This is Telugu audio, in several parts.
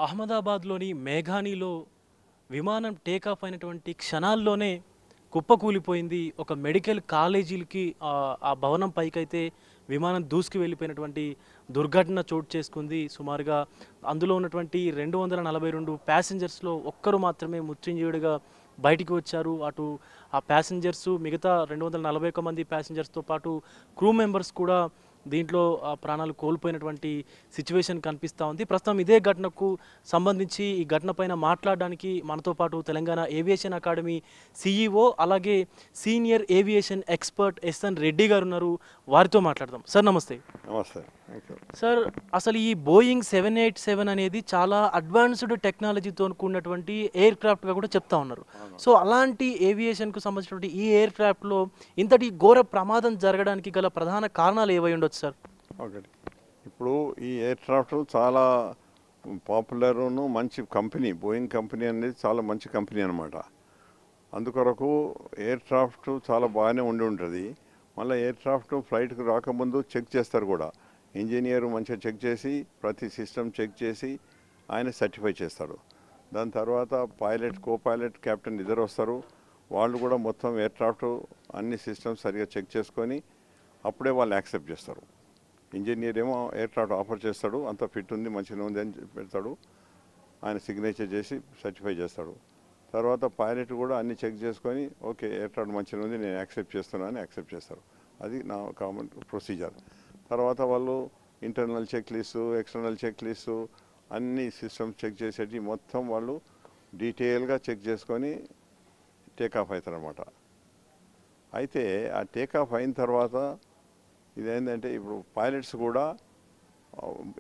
అహ్మదాబాద్లోని మేఘానీలో విమానం టేకాఫ్ అయినటువంటి క్షణాల్లోనే కుప్పకూలిపోయింది. ఒక మెడికల్ కాలేజీలకి ఆ భవనం పైకైతే విమానం దూసుకు వెళ్ళిపోయినటువంటి దుర్ఘటన చోటు చేసుకుంది. సుమారుగా అందులో ఉన్నటువంటి 242 ప్యాసింజర్స్లో ఒక్కరు మాత్రమే మృత్యుంజయుడిగా బయటికి వచ్చారు. అటు ఆ ప్యాసింజర్స్ మిగతా 241 మంది ప్యాసింజర్స్తో పాటు క్రూ మెంబర్స్ కూడా దీంట్లో ప్రాణాలు కోల్పోయినటువంటి సిచ్యువేషన్ కనిపిస్తూ ఉంది. ప్రస్తుతం ఇదే ఘటనకు సంబంధించి ఈ ఘటన పైన మాట్లాడడానికి మనతో పాటు తెలంగాణ ఏవియేషన్ అకాడమీ సిఈఓ అలాగే senior aviation expert S N Reddy గారు ఉన్నారు. వారితో మాట్లాడదాం. సార్ నమస్తే. నమస్తే. సార్, అసలు ఈ బోయింగ్ 787 అనేది చాలా అడ్వాన్స్డ్ టెక్నాలజీతో కూడినటువంటి ఎయిర్ క్రాఫ్ట్గా కూడా చెప్తా ఉన్నారు. సో అలాంటి ఏవియేషన్కు సంబంధించినటువంటి ఈ ఎయిర్ క్రాఫ్ట్లో ఇంతటి ఘోర ప్రమాదం జరగడానికి గల ప్రధాన కారణాలు ఏవై ఉండొచ్చు సార్? ఒకటి, ఇప్పుడు ఈ ఎయిర్ క్రాఫ్ట్ చాలా పాపులర్ను మంచి కంపెనీ. బోయింగ్ కంపెనీ అనేది చాలా మంచి కంపెనీ అనమాట. అందుకొరకు ఎయిర్ క్రాఫ్ట్ చాలా బాగానే ఉండి ఉంటుంది. మళ్ళీ ఎయిర్ క్రాఫ్ట్ ఫ్లైట్కి రాకముందు చెక్ చేస్తారు కూడా. ఇంజనీర్ మంచిగా చెక్ చేసి ప్రతి సిస్టమ్ చెక్ చేసి ఆయన సర్టిఫై చేస్తాడు. దాని తర్వాత పైలట్, కో పైలట్, కెప్టెన్ ఇద్దరు వస్తారు. వాళ్ళు కూడా మొత్తం ఎయిర్ క్రాఫ్ట్ అన్ని సిస్టమ్స్ సరిగా చెక్ చేసుకొని అప్పుడే వాళ్ళు యాక్సెప్ట్ చేస్తారు. ఇంజనీర్ ఏమో ఎయిర్ క్రాఫ్ట్ ఆఫర్ చేస్తాడు, అంత ఫిట్ ఉంది, మంచిగా ఉంది అని పెడతాడు. ఆయన సిగ్నేచర్ చేసి సర్టిఫై చేస్తాడు. తర్వాత పైలట్ కూడా అన్ని చెక్ చేసుకొని ఓకే ఎయిర్ క్రాఫ్ట్ మంచిగా ఉంది, నేను యాక్సెప్ట్ చేస్తున్నాను అని యాక్సెప్ట్ చేస్తారు. అది నా కామన్ ప్రొసీజర్. తర్వాత వాళ్ళు internal check list, external check list అన్ని సిస్టమ్స్ చెక్ చేసేటి మొత్తం వాళ్ళు డీటెయిల్గా చెక్ చేసుకొని టేకాఫ్ అవుతారనమాట. అయితే ఆ టేకాఫ్ అయిన తర్వాత ఇదేంటంటే ఇప్పుడు పైలట్స్ కూడా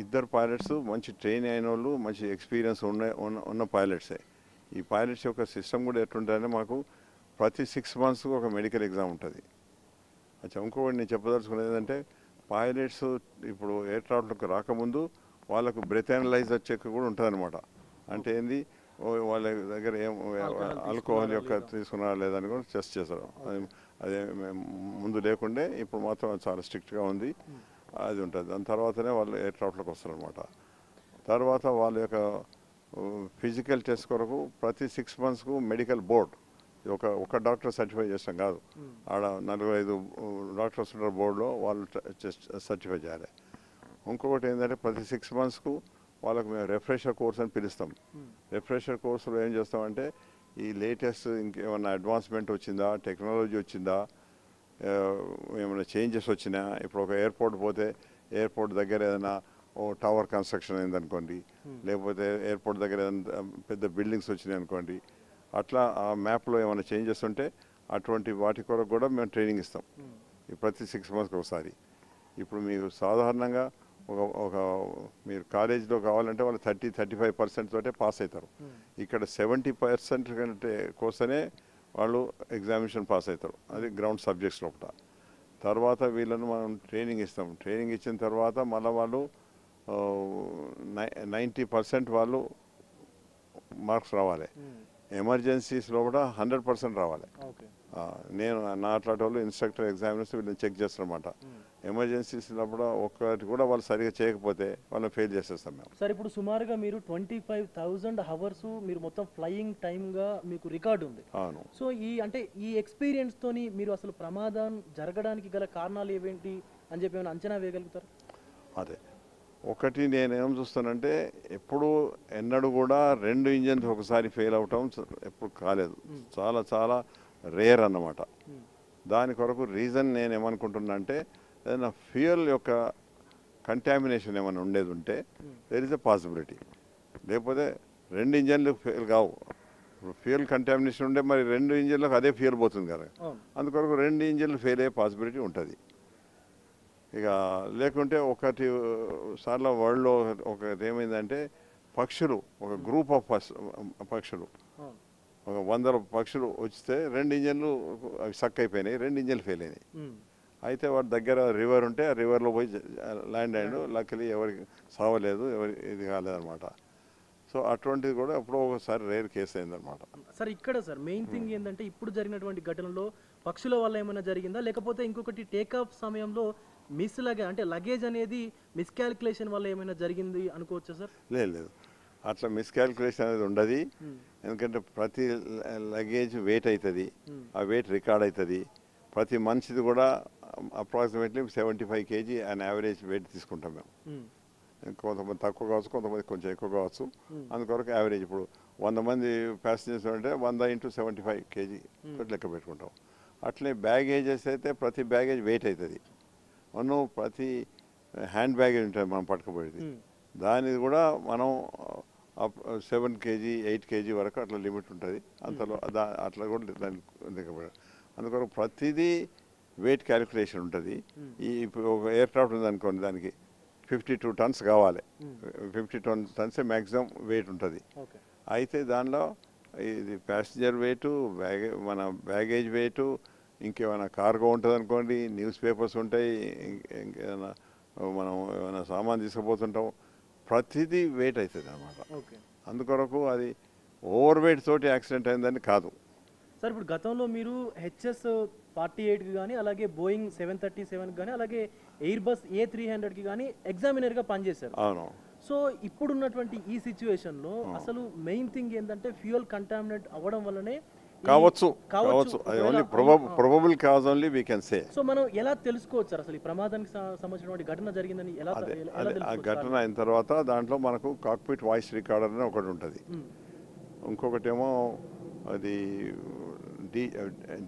ఇద్దరు పైలట్స్ మంచి ట్రైన్ అయిన వాళ్ళు, మంచి ఎక్స్పీరియన్స్ ఉన్న పైలట్సే. ఈ పైలట్స్ యొక్క సిస్టమ్ కూడా ఎట్లుంటుందంటే మాకు ప్రతి 6 monthsకు ఒక మెడికల్ ఎగ్జామ్ ఉంటుంది. అచ్చా, ఇంకొకటి నేను చెప్పదలుచుకున్నది ఏంటంటే పైలట్స్ ఇప్పుడు ఎయిర్ క్రాఫ్ట్లకు రాకముందు వాళ్ళకు బ్రెత్ అనలైజర్ చెక్ కూడా ఉంటుంది అనమాట. అంటే ఏంది, వాళ్ళ దగ్గర ఏం ఆల్కహాల్ యొక్క తీసుకున్నారా లేదని కూడా టెస్ట్ చేస్తారు. అదే ముందు లేకుండే, ఇప్పుడు మాత్రం చాలా స్ట్రిక్ట్గా ఉంది, అది ఉంటుంది. దాని తర్వాతనే వాళ్ళు ఎయిర్ క్రాఫ్ట్లోకి వస్తారనమాట. తర్వాత వాళ్ళ యొక్క ఫిజికల్ టెస్ట్ కొరకు ప్రతి 6 monthsకు మెడికల్ బోర్డ్, ఒక డాక్టర్ సర్టిఫై చేస్తాం కాదు, ఆడ 4-5 డాక్టర్స్ ఉంటారు బోర్డులో, వాళ్ళు సర్టిఫై చేయాలి. ఇంకొకటి ఏంటంటే ప్రతి 6 monthsకు వాళ్ళకు మేము రిఫ్రెషర్ కోర్స్ అని పిలుస్తాం. రిఫ్రెషర్ కోర్సులో ఏం చేస్తామంటే ఈ లేటెస్ట్ ఇంకేమన్నా అడ్వాన్స్మెంట్ వచ్చిందా, టెక్నాలజీ వచ్చిందా, ఏమైనా చేంజెస్ వచ్చినా. ఇప్పుడు ఒక ఎయిర్పోర్ట్ పోతే ఎయిర్పోర్ట్ దగ్గర ఏదైనా ఓ టవర్ కన్స్ట్రక్షన్ అయిందనుకోండి, లేకపోతే ఎయిర్పోర్ట్ దగ్గర ఏదైనా పెద్ద బిల్డింగ్స్ వచ్చినాయి అనుకోండి, అట్లా ఆ మ్యాప్లో ఏమైనా చేంజెస్ ఉంటే అటువంటి వాటి కొరకు కూడా మేము ట్రైనింగ్ ఇస్తాం ప్రతి 6 monthsకి ఒకసారి. ఇప్పుడు మీకు సాధారణంగా ఒక మీరు కాలేజీలో కావాలంటే వాళ్ళు 30-35% తోటే పాస్ అవుతారు. ఇక్కడ 70% కంటే కోసమే వాళ్ళు ఎగ్జామినేషన్ పాస్ అవుతారు. అది గ్రౌండ్ సబ్జెక్ట్స్ లోపల. తర్వాత వీళ్ళను మనం ట్రైనింగ్ ఇస్తాం. ట్రైనింగ్ ఇచ్చిన తర్వాత మళ్ళీ వాళ్ళు 90% వాళ్ళు మార్క్స్ రావాలి. ఎమర్జెన్సీస్లో కూడా 100% రావాలి. నేను నా అట్లాంటి వాళ్ళు ఇన్స్ట్రక్టర్ ఎగ్జామినర్స్ వీళ్ళని చెక్ చేస్తారనమాట. ఎమర్జెన్సీస్లో కూడా ఒక్కటి కూడా వాళ్ళు సరిగా చేయకపోతే వాళ్ళని ఫెయిల్ చేసేస్తాం మేము. సార్, ఇప్పుడు సుమారుగా మీరు 25,000 hours మీరు మొత్తం ఫ్లయింగ్ టైమ్గా మీకు రికార్డు ఉంది. అవును. సో ఈ ఎక్స్పీరియన్స్తోని మీరు అసలు ప్రమాదం జరగడానికి గల కారణాలు ఏవేంటి అని చెప్పి ఏమైనా అంచనా వేయగలుగుతారు? అదే ఒకటి నేనేం చూస్తానంటే ఎప్పుడు ఎన్నడూ కూడా 2 ఇంజన్స్ ఒకసారి ఫెయిల్ అవటం ఎప్పుడు కాలేదు. చాలా చాలా రేర్ అన్నమాట. దాని కొరకు రీజన్ నేను ఏమనుకుంటున్నా అంటే ఏదైనా ఫ్యూయల్ యొక్క కంటామినేషన్ ఏమైనా ఉండేది ఉంటే దేర్ ఇస్ ఎ పాసిబిలిటీ. లేకపోతే 2 ఇంజన్లు ఫెయిల్ కావు. ఫ్యూయల్ కంటామినేషన్ ఉంటే మరి 2 ఇంజన్లకు అదే ఫ్యూయల్ పోతుంది కదా. అందుకొరకు 2 ఇంజన్లు ఫెయిల్ అయ్యే పాసిబిలిటీ ఉంటుంది. ఇక లేకుంటే ఒకటి సార్లు వరల్డ్లో ఒకటి ఏమైందంటే పక్షులు, ఒక గ్రూప్ ఆఫ్ పక్షులు, ఒక 100 పక్షులు వస్తే 2 ఇంజన్లు అవి సక్ అయిపోయినాయి, 2 ఇంజన్లు ఫెయిల్ అయినాయి. అయితే వాటి దగ్గర రివర్ ఉంటే ఆ రివర్లో పోయి ల్యాండ్ అయ్యాడు. లక్కలీ ఎవరికి సావలేదు, ఎవరి ఇది కాలేదన్నమాట. సో అటువంటిది కూడా ఎప్పుడో ఒకసారి రేర్ కేసు అయిందనమాట. సార్, ఇక్కడ సార్ మెయిన్ థింగ్ ఏంటంటే ఇప్పుడు జరిగినటువంటి ఘటనలో పక్షుల వల్ల ఏమైనా జరిగిందా, లేకపోతే ఇంకొకటి టేకాఫ్ సమయంలో మిస్ అంటే లగేజ్ అనేది మిస్కాల్కులేషన్ వల్ల ఏమైనా జరిగింది అనుకోవచ్చా సార్? లేదు, అట్లా మిస్కాల్కులేషన్ అనేది ఉండదు. ఎందుకంటే ప్రతి లగేజ్ వెయిట్ అవుతుంది, ఆ వెయిట్ రికార్డ్ అవుతుంది. ప్రతి మనిషిది కూడా approximately 75 kg and average wait తీసుకుంటాం మేము. కొంతమంది తక్కువ కావచ్చు, కొంతమంది కొంచెం ఎక్కువ కావచ్చు. అందుకొరకు యావరేజ్ ఇప్పుడు 100 మంది ప్యాసింజర్స్ అంటే 100 × 75 kg లెక్క పెట్టుకుంటాం. అట్లే బ్యాగేజెస్ అయితే ప్రతి బ్యాగేజ్ వెయిట్ అవుతుంది. ప్రతి హ్యాండ్ బ్యాగేజ్ ఉంటుంది మనం పట్టుకుపోయేది, దానిది కూడా మనం 7 kg 8 kg వరకు అట్లా లిమిట్ ఉంటుంది. అంతలో అట్లా కూడా దానికి లెక్క. అందుకొరకు ప్రతిదీ వెయిట్ క్యాలిక్యులేషన్ ఉంటుంది. ఇప్పుడు ఒక ఎయిర్క్రాఫ్ట్ ఉందనుకోండి, దానికి 52 tons కావాలి. 52 tons మ్యాక్సిమం వెయిట్ ఉంటుంది. అయితే దానిలో ఇది ప్యాసింజర్ వెయిట్, మన బ్యాగేజ్ వెయిట్, ఇంకేమైనా కార్గో ఉంటుంది అనుకోండి, న్యూస్ పేపర్స్ ఉంటాయి, ఇంకేమైనా మనం ఏమైనా సామాన్ తీసుకుపోతుంటాం, ప్రతిదీ వెయిట్ అవుతుంది అన్నమాట. అందుకొరకు అది ఓవర్ వెయిట్ తోటి యాక్సిడెంట్ అయిందని కాదు సార్. ఇప్పుడు గతంలో మీరు HS-48కి కానీ, అలాగే బోయింగ్ 737కి కానీ, అలాగే ఎయిర్బస్ A300కి కానీ ఎగ్జామినర్గా పనిచేశారు. అవును. సో ఇప్పుడున్నటువంటి ఈ సిచ్యువేషన్లో అసలు మెయిన్ థింగ్ ఏంటంటే ఫ్యూయల్ కంటామినేట్ అవ్వడం వల్లనే కావచ్చు. Only probable cause only we can say. So మనం ఎలా తెలుసుకోవచ్చు సార్ అసలు ఈ ప్రమాదానికి సంబంధించినటువంటి ఘటన జరిగిందని ఎలా ఆ ఘటన అయిన తర్వాత దాంట్లో మనకు కాక్పిట్ వాయిస్ రికార్డర్ అని ఒకటి ఉంటుంది. ఇంకొకటేమో అది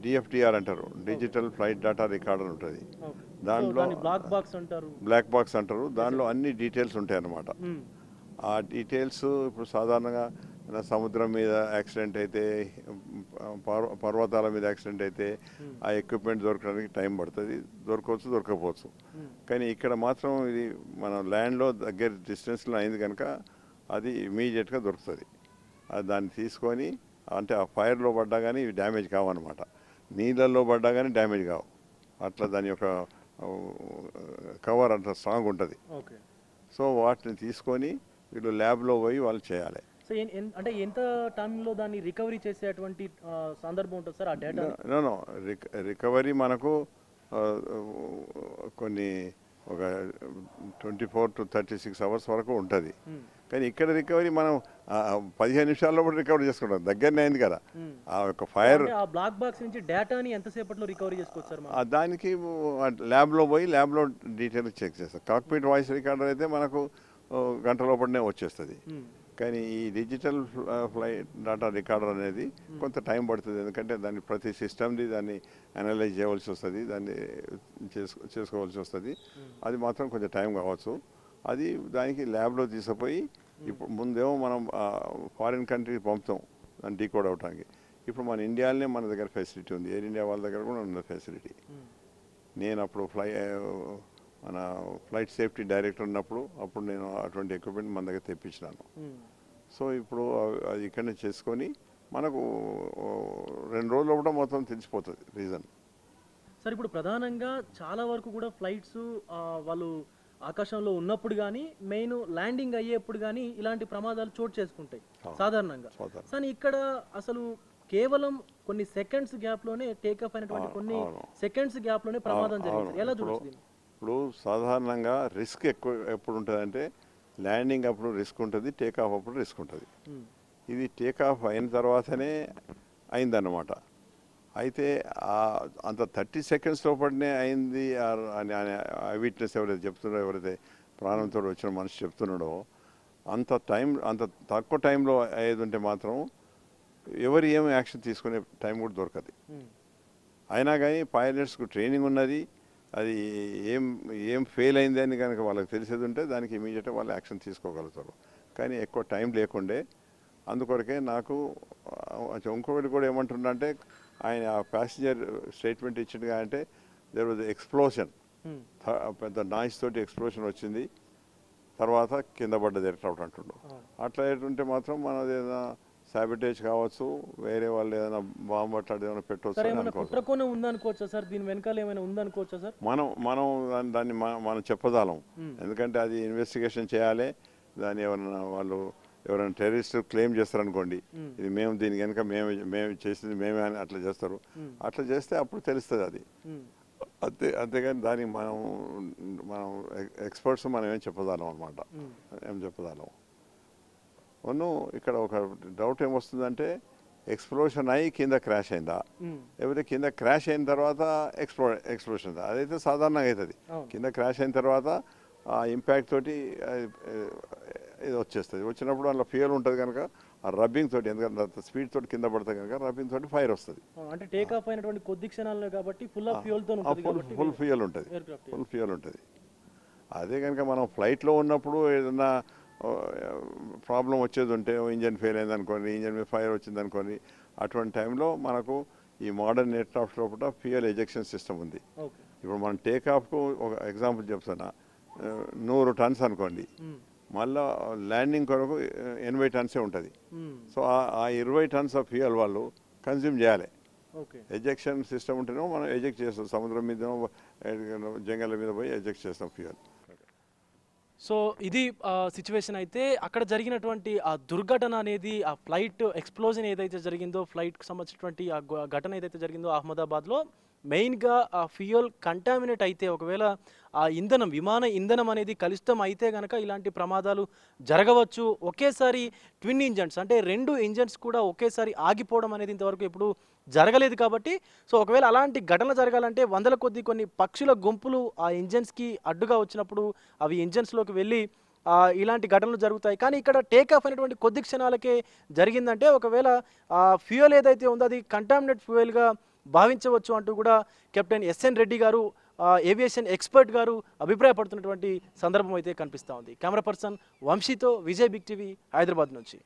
DFDR అంటారు, డిజిటల్ ఫ్లైట్ డేటా రికార్డర్ ఉంటుంది. దాంట్లో బ్లాక్ బాక్స్ అంటారు. దానిలో అన్ని డీటెయిల్స్ ఉంటాయి అన్నమాట. ఆ డీటెయిల్స్ ఇప్పుడు సాధారణంగా సముద్రం మీద యాక్సిడెంట్ అయితే, పర్వతాల మీద యాక్సిడెంట్ అయితే ఆ ఎక్విప్మెంట్ దొరకడానికి టైం పడుతుంది. దొరకవచ్చు, దొరకకపోవచ్చు. కానీ ఇక్కడ మాత్రం ఇది మన ల్యాండ్లో దగ్గర డిస్టెన్స్లో అయింది కనుక అది ఇమీడియట్గా దొరుకుతుంది. అది దాన్ని తీసుకొని, అంటే ఆ ఫైర్లో పడ్డా కానీ ఇవి డ్యామేజ్ కావన్నమాట. నీళ్ళల్లో పడ్డా కానీ డ్యామేజ్ కావు. అట్లా దాని యొక్క కవర్ అంత స్ట్రాంగ్ ఉంటుంది. సో వాటిని తీసుకొని వీళ్ళు ల్యాబ్లో పోయి వాళ్ళు చేయాలి. సో అంటే ఎంత టైంలో దాన్ని రికవరీ చేసేటువంటి సందర్భం ఉంటుంది సార్ ఆ డేటా? నో రికవరీ మనకు కొన్ని ఒక 24 to 36 hours వరకు ఉంటుంది. కానీ ఇక్కడ రికవరీ మనం 15 నిమిషాల్లో కూడా రికవరీ చేసుకుంటాం, దగ్గరనే అయింది కదా. ఆ యొక్క ఫైర్ బ్లాక్ బాక్స్ నుంచి డేటాని ఎంతసేపట్లో రికవరీ చేసుకోవచ్చు సార్? దానికి ల్యాబ్లో పోయి ల్యాబ్లో డీటెయిల్ చెక్ చేస్తాం. కాక్పిట్ వాయిస్ రికార్డర్ అయితే మనకు గంట లోపలనే వచ్చేస్తుంది. కానీ ఈ డిజిటల్ ఫ్లైట్ డేటా రికార్డర్ అనేది కొంత టైం పడుతుంది. ఎందుకంటే దాన్ని ప్రతి సిస్టమ్ది దాన్ని అనలైజ్ చేయవలసి వస్తుంది, దాన్ని చేసుకోవాల్సి వస్తుంది. అది మాత్రం కొంచెం టైం కావచ్చు. అది దానికి ల్యాబ్లో తీసుకుపోయి, ఇప్పుడు ముందేమో మనం ఫారిన్ కంట్రీకి పంపుతాం దాన్ని డీకోడ్ అవడానికి. ఇప్పుడు మన ఇండియాలోనే మన దగ్గర ఫెసిలిటీ ఉంది, ఎయిర్ ఇండియా వాళ్ళ దగ్గర కూడా ఉన్న ఫెసిలిటీ. నేను అప్పుడు మన ఫ్లైట్ సేఫ్టీ డైరెక్టర్ ఉన్నప్పుడు అప్పుడు నేను అటువంటి ఎక్విప్మెంట్ మన దగ్గర తెప్పించినాను. సో ఇప్పుడు అది ఇక్కడనే చేసుకొని మనకు 2 రోజుల్లో కూడా మొత్తం తెలిసిపోతుంది రీజన్. సార్ ఇప్పుడు ప్రధానంగా చాలా వరకు కూడా ఫ్లైట్స్ వాళ్ళు ఆకాశంలో ఉన్నప్పుడు కానీ, మెయిన్ ల్యాండింగ్ అయ్యేప్పుడు కానీ ఇలాంటి ప్రమాదాలు చోటు చేసుకుంటాయి సాధారణంగా. కానీ ఇక్కడ అసలు కేవలం కొన్ని సెకండ్స్ గ్యాప్లోనే టేక్ ఆఫ్ అయినటువంటి కొన్ని సెకండ్స్ గ్యాప్లోనే ప్రమాదం జరిగింది. ఎలా చూస్తుంది? ఇప్పుడు సాధారణంగా రిస్క్ ఎక్కువ ఎప్పుడు ఉంటుందంటే ల్యాండింగ్ అప్పుడు రిస్క్ ఉంటుంది, టేక్ ఆఫ్ అప్పుడు రిస్క్ ఉంటుంది. ఇది టేక్ ఆఫ్ అయిన తర్వాతనే అయిందన్నమాట. అయితే అంత 30 seconds లోపలనే అయింది అని విట్నెస్ ఎవరైతే చెప్తున్నారో, ఎవరైతే ప్రాణంతో వచ్చిన మనిషి చెప్తున్నాడో, అంత తక్కువ టైంలో అయ్యేది ఉంటే మాత్రం ఎవరు ఏం యాక్షన్ తీసుకునే టైం కూడా దొరకదు. అయినా కానీ పైలట్స్కు ట్రైనింగ్ ఉన్నది, అది ఏం ఫెయిల్ అయింది అని కనుక వాళ్ళకి తెలిసేది ఉంటే దానికి ఇమీడియట్గా వాళ్ళు యాక్షన్ తీసుకోగలుగుతారు. కానీ ఎక్కువ టైం లేకుండే, అందుకొరకే నాకు ఇంకొకటి కూడా ఏమంటుండంటే, ఆయన ఆ ప్యాసింజర్ స్టేట్మెంట్ ఇచ్చిందిగా అంటే దేర్ వాజ్ ఎక్స్ప్లోషన్, పెద్ద నాయిస్ తోటి ఎక్స్ప్లోషన్ వచ్చింది, తర్వాత కింద పడ్డది ఎయిర్క్రాఫ్ట్ అంటుండు. అట్లా ఏంటంటే మాత్రం మనది ఏదైనా సాబిటేజ్ కావచ్చు, వేరే వాళ్ళు ఏదైనా బాంబు అట్లాంటి ఏమైనా పెట్టవచ్చు. దాన్ని మనం చెప్పదాలం. ఎందుకంటే అది ఇన్వెస్టిగేషన్ చేయాలి. దాన్ని ఎవరైనా టెర్రరిస్ట్ క్లెయిమ్ చేస్తారనుకోండి, ఇది మేము దీని కనుక మేము చేసింది మేమే అని అట్లా చేస్తారు. అట్లా చేస్తే అప్పుడు తెలుస్తుంది అది. అంతేగాని దానికి మనం ఎక్స్పర్ట్స్ మనం ఏం చెప్పదాలం అనమాట, ఏం చెప్పదాలం. ఇక్కడ ఒక డౌట్ ఏమొస్తుందంటే ఎక్స్ప్లోషన్ అయ్యి కింద క్రాష్ అయిందా, లేకపోతే కింద క్రాష్ అయిన తర్వాత ఎక్స్ప్లోషన్ అయిందా. అదైతే సాధారణంగా అవుతుంది. కింద క్రాష్ అయిన తర్వాత ఆ ఇంపాక్ట్ తోటి ఇది వచ్చేస్తుంది. వచ్చినప్పుడు అందులో ఫ్యూయల్ ఉంటుంది కనుక ఆ రబ్బింగ్ తోటి, ఎందుకంటే స్పీడ్ తోటి కింద పడుతుంది కనుక రబ్బింగ్ తోటి ఫైర్ వస్తుంది. అంటే టేక్ ఆఫ్ అయినటువంటి కొద్ది క్షణాల్లో కాబట్టి ఫుల్ ఆఫ్ ఫ్యూయల్ తో ఫుల్ ఫ్యూయల్ ఉంటుంది. అదే కనుక మనం ఫ్లైట్లో ఉన్నప్పుడు ఏదైనా ప్రాబ్లం వచ్చేది ఉంటే, ఇంజన్ ఫెయిల్ అయింది అనుకోండి, ఇంజన్ మీద ఫైర్ వచ్చింది అనుకోండి, అటువంటి టైంలో మనకు ఈ మోడర్న్ ఎయిర్క్రాఫ్ట్ లోపల ఫ్యూయల్ ఎజెక్షన్ సిస్టమ్ ఉంది. ఇప్పుడు మనం టేకాఫ్కు ఒక ఎగ్జాంపుల్ చెప్తున్నా, 100 టన్స్ అనుకోండి, మళ్ళీ ల్యాండింగ్ కొరకు 80 టన్సే ఉంటుంది. సో ఆ 20 టన్స్ ఆఫ్ ఫ్యూయల్ వాళ్ళు కన్జ్యూమ్ చేయాలి. ఎజెక్షన్ సిస్టమ్ ఉంటేనేమో మనం ఎజెక్ట్ చేస్తాం, సముద్రం మీద జంగల్ మీద పోయి ఎజెక్ట్ చేస్తాం ఫ్యూయల్. సో ఇది సిచ్యువేషన్ అయితే అక్కడ జరిగినటువంటి ఆ దుర్ఘటన అనేది, ఆ ఫ్లైట్ ఎక్స్ప్లోజన్ ఏదైతే జరిగిందో, ఫ్లైట్కి సంబంధించినటువంటి ఆ ఘటన ఏదైతే జరిగిందో అహ్మదాబాద్లో, మెయిన్గా ఆ ఫ్యూయల్ కంటామినేట్ అయితే, ఒకవేళ ఆ ఇంధనం, విమాన ఇంధనం అనేది కలుషితం అయితే కనుక ఇలాంటి ప్రమాదాలు జరగవచ్చు. ఒకేసారి ట్విన్ ఇంజన్స్ అంటే 2 ఇంజన్స్ కూడా ఒకేసారి ఆగిపోవడం అనేది ఇంతవరకు ఎప్పుడు జరగలేదు కాబట్టి, సో ఒకవేళ అలాంటి ఘటన జరగాలంటే వందల కొద్ది కొన్ని పక్షుల గుంపులు ఆ ఇంజన్స్కి అడ్డుగా వచ్చినప్పుడు అవి ఇంజన్స్లోకి వెళ్ళి ఇలాంటి ఘటనలు జరుగుతాయి. కానీ ఇక్కడ టేక్ ఆఫ్ అయినటువంటి కొద్ది క్షణాలకే జరిగిందంటే ఒకవేళ ఫ్యూయల్ ఏదైతే ఉందో అది కంటామినేట్ ఫ్యూయల్గా భావించవచ్చు అంటూ కూడా కెప్టెన్ ఎస్ఎన్ రెడ్డి గారు, ఏవియేషన్ ఎక్స్పర్ట్ గారు అభిప్రాయపడుతున్నటువంటి సందర్భం అయితే కనిపిస్తూ ఉంది. కెమెరా పర్సన్ వంశీతో విజయ్, బిగ్ టీవీ, హైదరాబాద్ నుంచి.